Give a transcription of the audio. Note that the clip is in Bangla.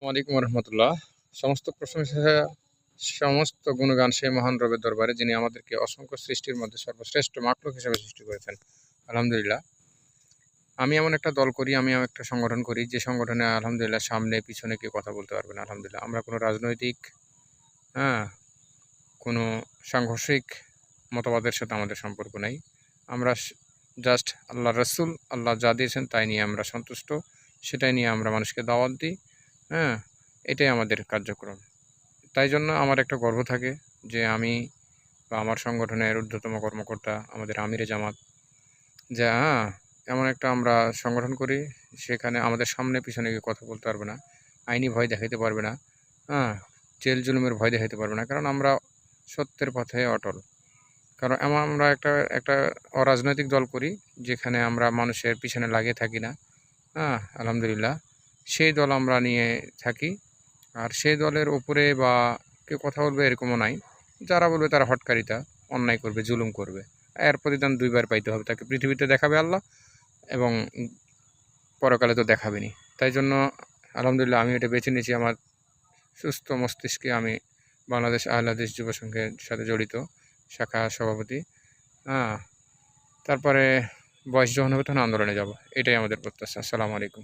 ওয়ালাইকুম রহমতুল্লাহ। সমস্ত প্রশংসা, সমস্ত গুণগান সেই মহান রবের দরবারে, যিনি আমাদেরকে অসংখ্য সৃষ্টির মধ্যে সর্বশ্রেষ্ঠ মাখলুক হিসেবে সৃষ্টি করেছেন। আলহামদুলিল্লাহ। আমি এমন একটা দল করি, আমি এমন একটা সংগঠন করি, যে সংগঠনে আলহামদুলিল্লাহ সামনে পিছনে কেউ কথা বলতে পারবে না। আলহামদুলিল্লাহ, আমরা কোনো রাজনৈতিক হ্যাঁ কোনো সাংঘর্ষিক মতবাদের সাথে আমাদের সম্পর্ক নেই। আমরা জাস্ট আল্লাহ রসুল, আল্লাহ যা দিয়েছেন তাই নিয়ে আমরা সন্তুষ্ট, সেটাই নিয়ে আমরা মানুষকে দাওয়াত দিই। হ্যাঁ, এটাই আমাদের কার্যক্রম। তাই জন্য আমার একটা গর্ব থাকে যে আমি বা আমার সংগঠনের ঊর্ধ্বতম কর্মকর্তা, আমাদের আমিরে জামাত, যে এমন একটা আমরা সংগঠন করি, সেখানে আমাদের সামনে পিছনে গিয়ে কথা বলতে পারবে না, আইনি ভয় দেখাইতে পারবে না, হ্যাঁ, জেল জুলুমের ভয় দেখাইতে পারবে না, কারণ আমরা সত্যের পথে অটল। কারণ আমরা একটা একটা অরাজনৈতিক দল করি, যেখানে আমরা মানুষের পিছনে লাগিয়ে থাকি না। আলহামদুলিল্লাহ, সেই দল আমরা নিয়ে থাকি। আর সেই দলের উপরে বা কেউ কথা বলবে এরকমও নাই। যারা বলবে তারা হটকারিতা, অন্যায় করবে, জুলুম করবে, এর প্রতিদান দুইবার পাইতে হবে। তাকে পৃথিবীতে দেখাবে আল্লাহ, এবং পরকালে তো দেখাবেনি। তাই জন্য আলহামদুলিল্লাহ আমি এটা বেছে নিয়েছি। আমার সুস্থ মস্তিষ্কে আমি বাংলাদেশ আহলাদিস যুব সংঘের সাথে জড়িত, শাখা সভাপতি। তারপরে বয়স যখন হবে তখন আন্দোলনে যাব, এটাই আমাদের প্রত্যাশা। আসসালামু আলাইকুম।